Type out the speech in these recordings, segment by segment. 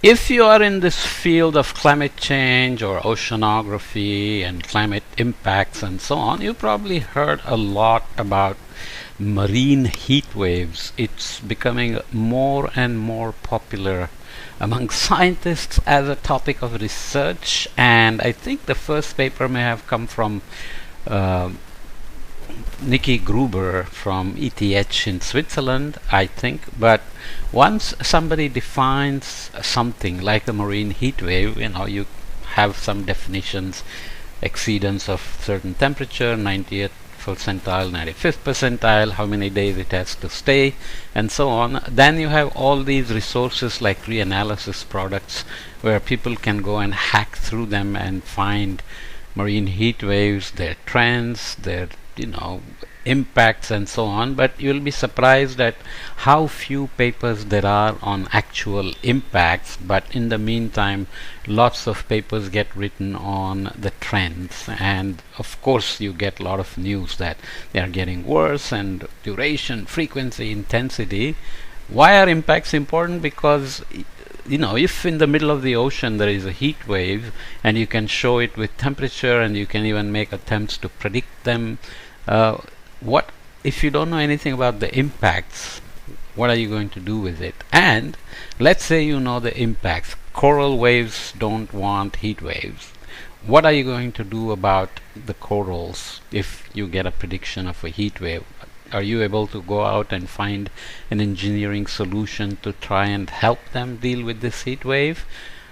If you are in this field of climate change or oceanography and climate impacts and so on, you probably heard a lot about marine heat waves. It's becoming more and more popular among scientists as a topic of research, and I think the first paper may have come from uh, Nikki Gruber from ETH in Switzerland, I think. But once somebody defines something like a marine heat wave, you have some definitions: exceedance of certain temperature, 90th percentile, 95th percentile, how many days it has to stay, and so on. Then you have all these resources like reanalysis products where people can go and hack through them and find marine heat waves, their trends, their impacts and so on. But you'll be surprised at how few papers there are on actual impacts, but in the meantime lots of papers get written on the trends, and of course you get a lot of news that they are getting worse, and duration, frequency, intensity. Why are impacts important? Because if in the middle of the ocean there is a heat wave and you can show it with temperature and you can even make attempts to predict them, what if you don't know anything about the impacts? What are you going to do with it? And let's say you know the impacts. Coral waves don't want heat waves. What are you going to do about the corals if you get a prediction of a heat wave? Are you able to go out and find an engineering solution to try and help them deal with this heat wave?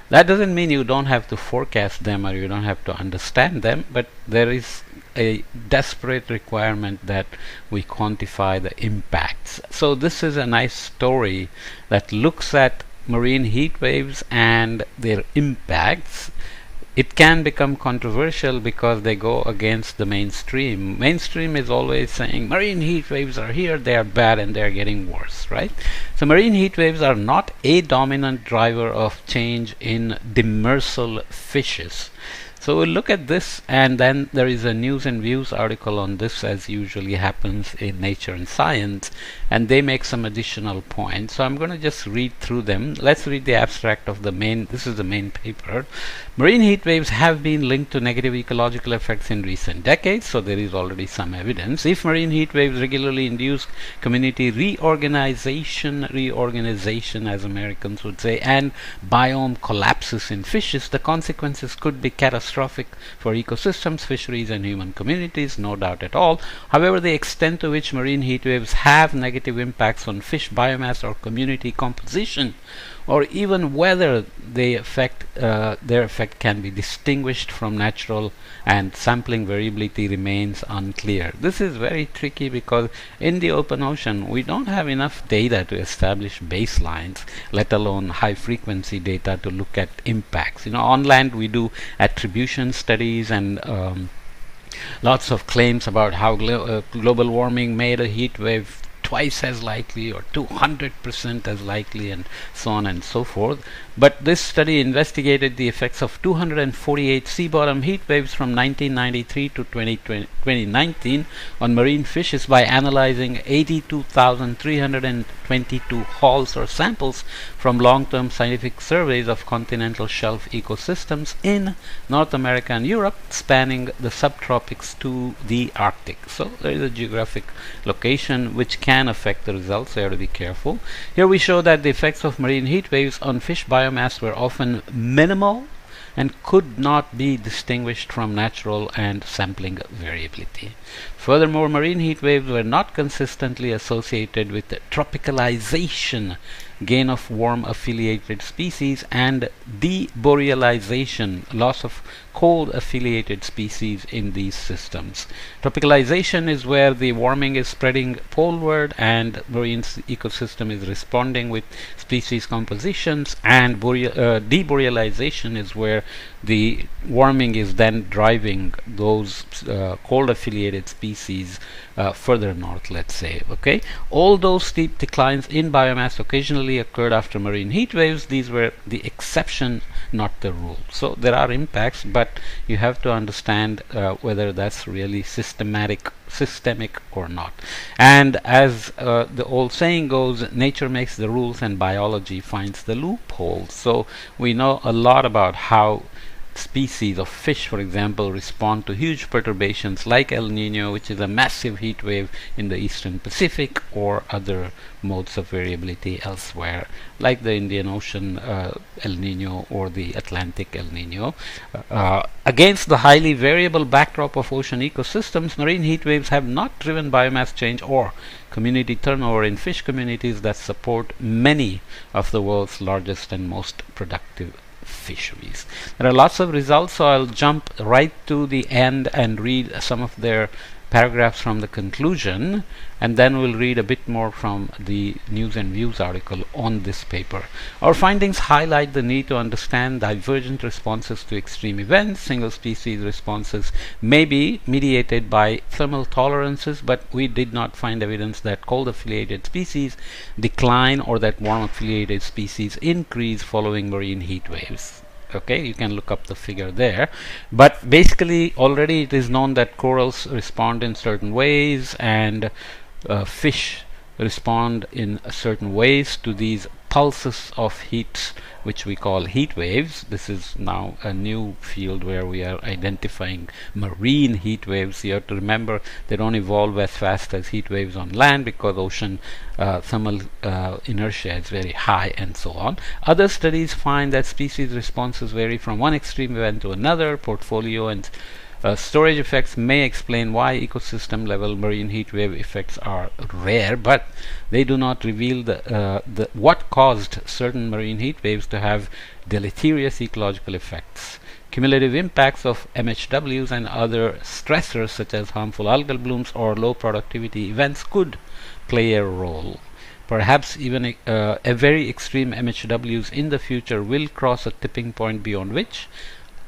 That doesn't mean you don't have to forecast them or you don't have to understand them, but there is a desperate requirement that we quantify the impacts. So this is a nice story that looks at marine heat waves and their impacts. It can become controversial because they go against the mainstream. Mainstream is always saying marine heat waves are here, they are bad, and they are getting worse, right? So marine heat waves are not a dominant driver of change in demersal fishes. So we'll look at this, and then there is a news and views article on this, as usually happens in Nature and Science, and they make some additional points. So I'm going to just read through them. Let's read the abstract of the main. This is the main paper. Marine heat waves have been linked to negative ecological effects in recent decades, so there is already some evidence. If marine heat waves regularly induce community reorganization as Americans would say, and biome collapses in fishes, the consequences could be catastrophic for ecosystems, fisheries, and human communities, no doubt at all. However, the extent to which marine heat waves have negative impacts on fish biomass or community composition, or even whether they their effect can be distinguished from natural and sampling variability remains unclear. This is very tricky because in the open ocean we don't have enough data to establish baselines, let alone high frequency data to look at impacts. On land we do attribution studies and lots of claims about how global warming made a heat wave twice as likely or 200% as likely, and so on and so forth. But this study investigated the effects of 248 sea bottom heat waves from 1993 to 2019 on marine fishes by analyzing 82,322 hauls or samples from long-term scientific surveys of continental shelf ecosystems in North America and Europe, spanning the subtropics to the Arctic. So there is a geographic location which can affect the results, so you have to be careful. Here we show that the effects of marine heat waves on fish biomass were often minimal and could not be distinguished from natural and sampling variability. Furthermore, marine heat waves were not consistently associated with the tropicalization, gain of warm affiliated species, and deborealization, loss of cold affiliated species in these systems. Tropicalization is where the warming is spreading poleward and marine ecosystem is responding with species compositions, and deborealization is where the warming is then driving those cold affiliated species further north, let's say. Okay, although steep declines in biomass occasionally occurred after marine heat waves, these were the exception, not the rule. So there are impacts, but you have to understand whether that's really systemic or not. And as the old saying goes, nature makes the rules and biology finds the loopholes. So we know a lot about how species of fish, for example, respond to huge perturbations like El Nino, which is a massive heat wave in the eastern Pacific, or other modes of variability elsewhere, like the Indian Ocean El Nino or the Atlantic El Nino. Against the highly variable backdrop of ocean ecosystems, marine heat waves have not driven biomass change or community turnover in fish communities that support many of the world's largest and most productive fisheries. There are lots of results, so I'll jump right to the end and read some of their paragraphs from the conclusion, and then we'll read a bit more from the News and Views article on this paper. Our findings highlight the need to understand divergent responses to extreme events. Single species responses may be mediated by thermal tolerances, but we did not find evidence that cold affiliated species decline or that warm affiliated species increase following marine heat waves. Okay, you can look up the figure there, but basically already it is known that corals respond in certain ways, and fish respond in certain ways to these pulses of heat, which we call heat waves. This is now a new field where we are identifying marine heat waves. You have to remember they don't evolve as fast as heat waves on land because ocean thermal inertia is very high and so on. Other studies find that species responses vary from one extreme event to another. Portfolio and storage effects may explain why ecosystem level marine heat wave effects are rare, but they do not reveal what caused certain marine heat waves to have deleterious ecological effects. Cumulative impacts of MHWs and other stressors such as harmful algal blooms or low productivity events could play a role. Perhaps even a very extreme MHWs in the future will cross a tipping point beyond which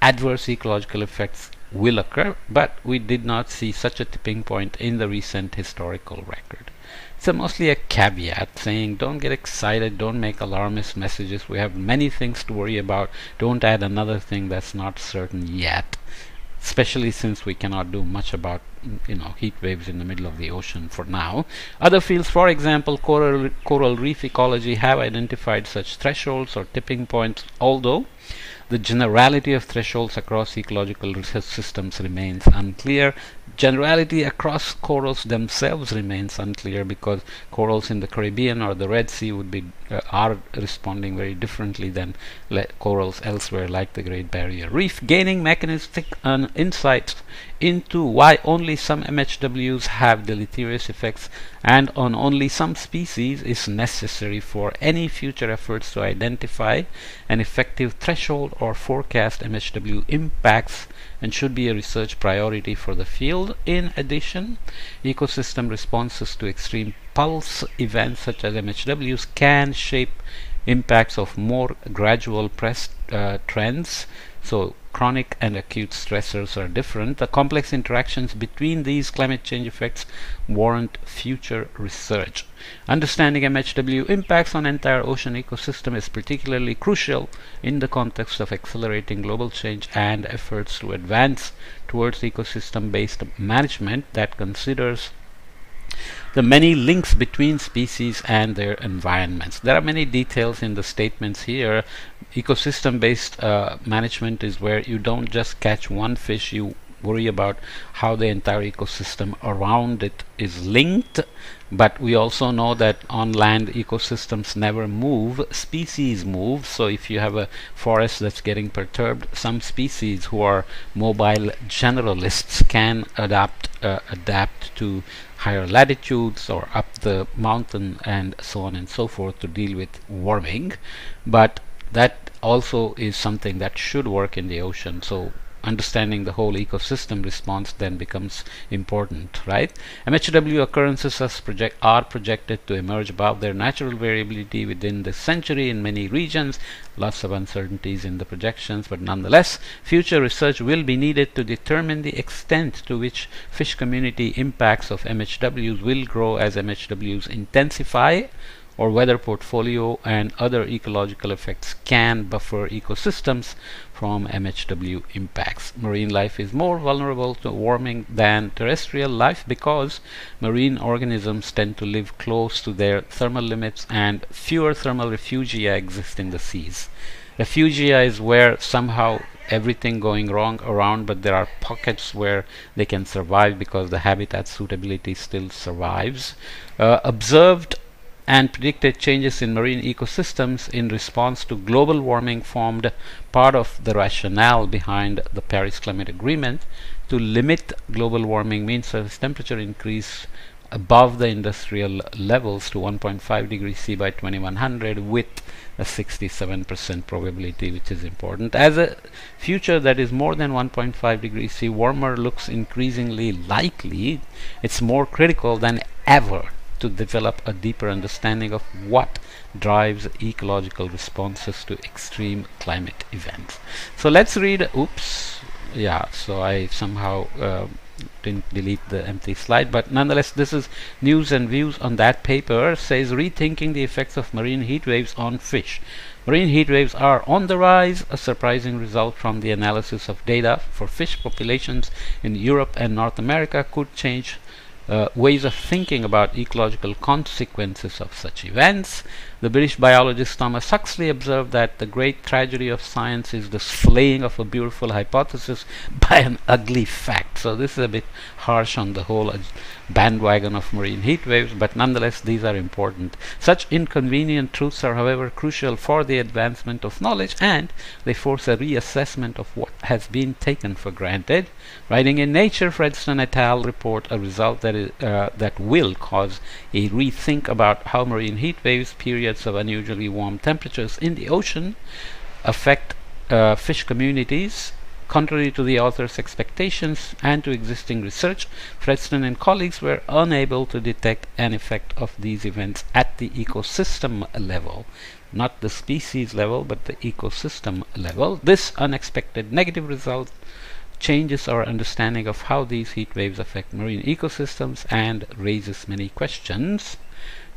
adverse ecological effects will occur, but we did not see such a tipping point in the recent historical record. It's mostly a caveat saying don't get excited, don't make alarmist messages, we have many things to worry about, don't add another thing that's not certain yet, especially since we cannot do much about heat waves in the middle of the ocean for now. Other fields, for example coral reef ecology, have identified such thresholds or tipping points, although the generality of thresholds across ecological systems remains unclear. Generality across corals themselves remains unclear because corals in the Caribbean or the Red Sea would be are responding very differently than corals elsewhere like the Great Barrier Reef. Gaining mechanistic insights into why only some MHWs have deleterious effects and on only some species is necessary for any future efforts to identify an effective threshold or forecast MHW impacts, and should be a research priority for the field. In addition, ecosystem responses to extreme pulse events such as MHWs can shape impacts of more gradual trends. So chronic and acute stressors are different. The complex interactions between these climate change effects warrant future research. Understanding MHW impacts on entire ocean ecosystem is particularly crucial in the context of accelerating global change and efforts to advance towards ecosystem-based management that considers the many links between species and their environments. There are many details in the statements here. Ecosystem-based management is where you don't just catch one fish, you worry about how the entire ecosystem around it is linked. But we also know that on land ecosystems never move, species move. So if you have a forest that's getting perturbed, some species who are mobile generalists can adapt to higher latitudes or up the mountain and so on and so forth to deal with warming. But that also is something that should work in the ocean. So understanding the whole ecosystem response then becomes important, right? MHW occurrences are projected to emerge above their natural variability within this century in many regions. Lots of uncertainties in the projections, but nonetheless, future research will be needed to determine the extent to which fish community impacts of MHWs will grow as MHWs intensify, or whether portfolio and other ecological effects can buffer ecosystems from MHW impacts. Marine life is more vulnerable to warming than terrestrial life because marine organisms tend to live close to their thermal limits and fewer thermal refugia exist in the seas. Refugia is where somehow everything going wrong around, but there are pockets where they can survive because the habitat suitability still survives. Observed and predicted changes in marine ecosystems in response to global warming formed part of the rationale behind the Paris Climate Agreement. To limit global warming mean surface temperature increase above the industrial levels to 1.5 degrees C by 2100 with a 67% probability, which is important. As a future that is more than 1.5 degrees C warmer looks increasingly likely, it's more critical than ever to develop a deeper understanding of what drives ecological responses to extreme climate events. So let's read, so I somehow didn't delete the empty slide, but nonetheless this is news and views on that paper. Says rethinking the effects of marine heat waves on fish. Marine heat waves are on the rise, a surprising result from the analysis of data for fish populations in Europe and North America could change ways of thinking about ecological consequences of such events. The British biologist Thomas Huxley observed that the great tragedy of science is the slaying of a beautiful hypothesis by an ugly fact. So this is a bit harsh on the whole bandwagon of marine heat waves, but nonetheless these are important. Such inconvenient truths are however crucial for the advancement of knowledge, and they force a reassessment of what has been taken for granted. Writing in Nature, Fredston et al. Report a result that will cause a rethink about how marine heat waves, periods of unusually warm temperatures in the ocean, affect fish communities. Contrary to the author's expectations and to existing research, Fredston and colleagues were unable to detect an effect of these events at the ecosystem level. Not the species level, but the ecosystem level. This unexpected negative result changes our understanding of how these heat waves affect marine ecosystems and raises many questions.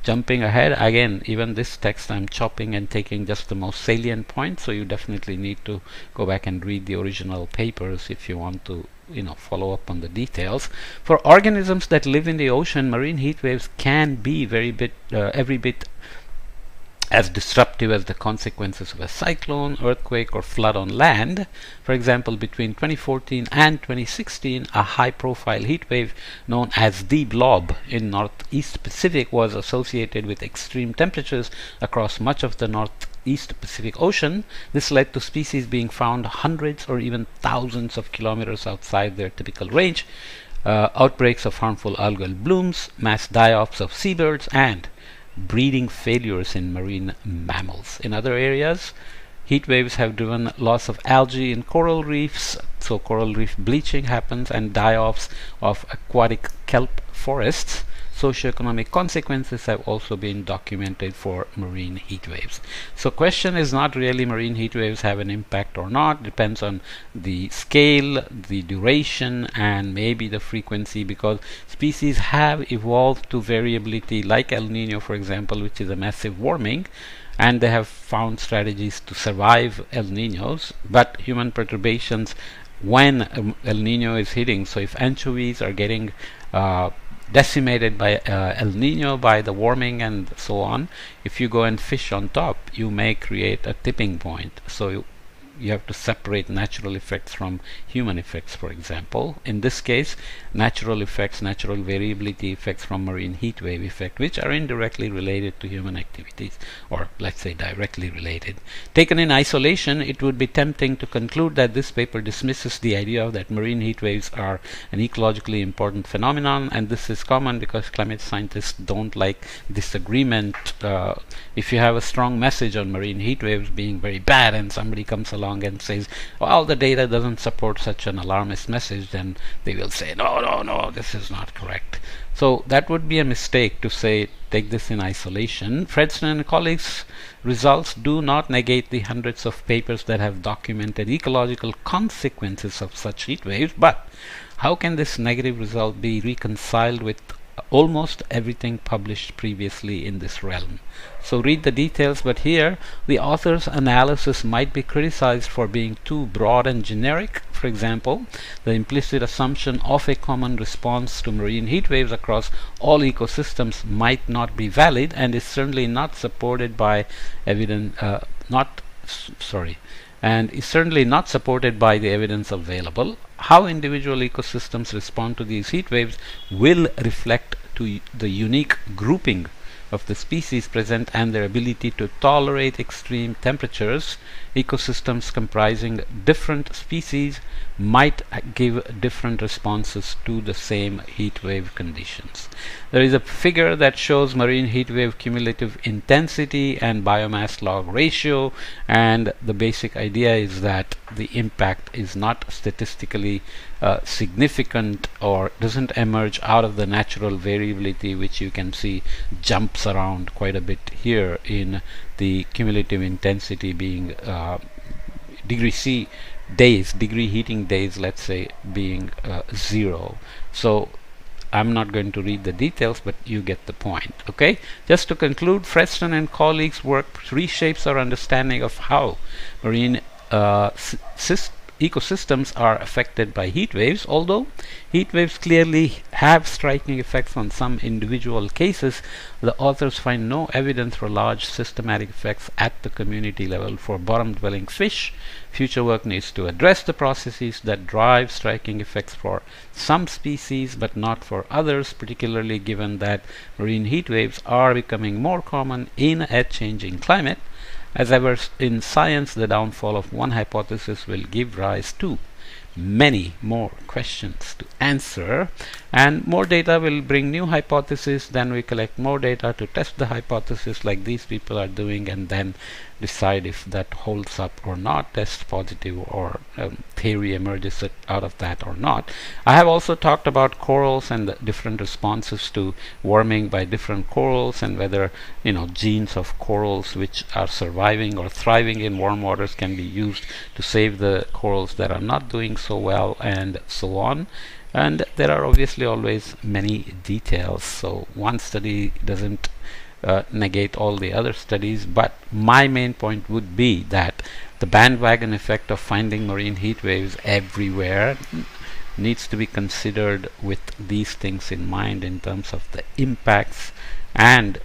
Jumping ahead, again, even this text I'm chopping and taking just the most salient points, so you definitely need to go back and read the original papers if you want to follow up on the details. For organisms that live in the ocean, marine heat waves can be every bit as disruptive as the consequences of a cyclone, earthquake, or flood on land. For example, between 2014 and 2016, a high-profile heat wave known as the Blob in Northeast Pacific was associated with extreme temperatures across much of the Northeast Pacific Ocean. This led to species being found hundreds or even thousands of kilometers outside their typical range, outbreaks of harmful algal blooms, mass die-offs of seabirds, and breeding failures in marine mammals. In other areas, heat waves have driven loss of algae in coral reefs, so coral reef bleaching happens, and die-offs of aquatic kelp forests. Socioeconomic consequences have also been documented for marine heat waves. So question is not really marine heat waves have an impact or not. Depends on the scale, the duration, and maybe the frequency, because species have evolved to variability, like El Nino, for example, which is a massive warming, and they have found strategies to survive El Ninos. But human perturbations when El Nino is hitting, so if anchovies are getting decimated by El Nino, by the warming and so on, if you go and fish on top, you may create a tipping point. So you have to separate natural effects from human effects, for example. In this case, natural effects, natural variability effects from marine heat wave effect, which are indirectly related to human activities, or let's say directly related. Taken in isolation, it would be tempting to conclude that this paper dismisses the idea that marine heat waves are an ecologically important phenomenon, and this is common because climate scientists don't like disagreement. If you have a strong message on marine heat waves being very bad and somebody comes along along and says, well, the data doesn't support such an alarmist message, then they will say, no, no, no, this is not correct. So that would be a mistake to say, take this in isolation. Fredson and colleagues' results do not negate the hundreds of papers that have documented ecological consequences of such heat waves, but how can this negative result be reconciled with almost everything published previously in this realm? So read the details, but here the author's analysis might be criticized for being too broad and generic. For example, the implicit assumption of a common response to marine heat waves across all ecosystems might not be valid and is certainly not supported by evidence and is certainly not supported by the evidence available. How individual ecosystems respond to these heat waves will reflect to the unique grouping of the species present and their ability to tolerate extreme temperatures. Ecosystems comprising different species might give different responses to the same heat wave conditions. There is a figure that shows marine heat wave cumulative intensity and biomass log ratio, and the basic idea is that the impact is not statistically significant or doesn't emerge out of the natural variability, which you can see jumps around quite a bit here in the cumulative intensity being degree heating days, let's say, being 0. So I'm not going to read the details, but you get the point. Okay, just to conclude, Fredson and colleagues' work reshapes our understanding of how marine ecosystems are affected by heat waves. Although heat waves clearly have striking effects on some individual cases, the authors find no evidence for large systematic effects at the community level for bottom-dwelling fish. Future work needs to address the processes that drive striking effects for some species but not for others, particularly given that marine heat waves are becoming more common in a changing climate. As ever in science, the downfall of one hypothesis will give rise to many more questions to answer, and more data will bring new hypotheses. Then we collect more data to test the hypothesis like these people are doing, and then decide if that holds up or not, test positive or theory emerges out of that or not. I have also talked about corals and the different responses to warming by different corals, and whether genes of corals which are surviving or thriving in warm waters can be used to save the corals that are not doing so well, and so on. And there are obviously always many details, so one study doesn't negate all the other studies, but my main point would be that the bandwagon effect of finding marine heat waves everywhere needs to be considered with these things in mind in terms of the impacts. And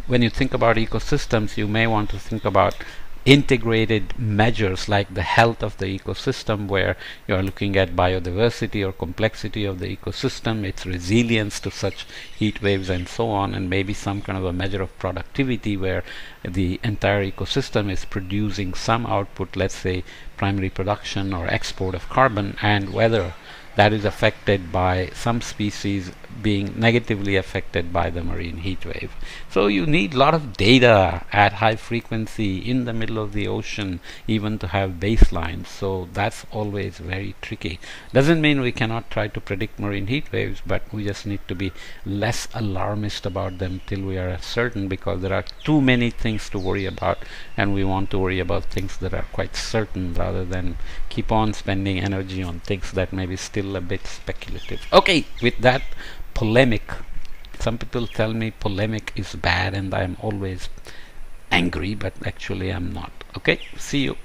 when you think about ecosystems, you may want to think about integrated measures like the health of the ecosystem, where you are looking at biodiversity or complexity of the ecosystem, its resilience to such heat waves and so on, and maybe some kind of a measure of productivity where the entire ecosystem is producing some output, let's say primary production or export of carbon, and whether that is affected by some species being negatively affected by the marine heat wave. So you need a lot of data at high frequency in the middle of the ocean even to have baselines. So that's always very tricky. Doesn't mean we cannot try to predict marine heat waves, but we just need to be less alarmist about them till we are certain, because there are too many things to worry about, and we want to worry about things that are quite certain rather than keep on spending energy on things that may be still a bit speculative. Okay, with that polemic, some people tell me polemic is bad and I'm always angry, but actually I'm not. Okay, see you.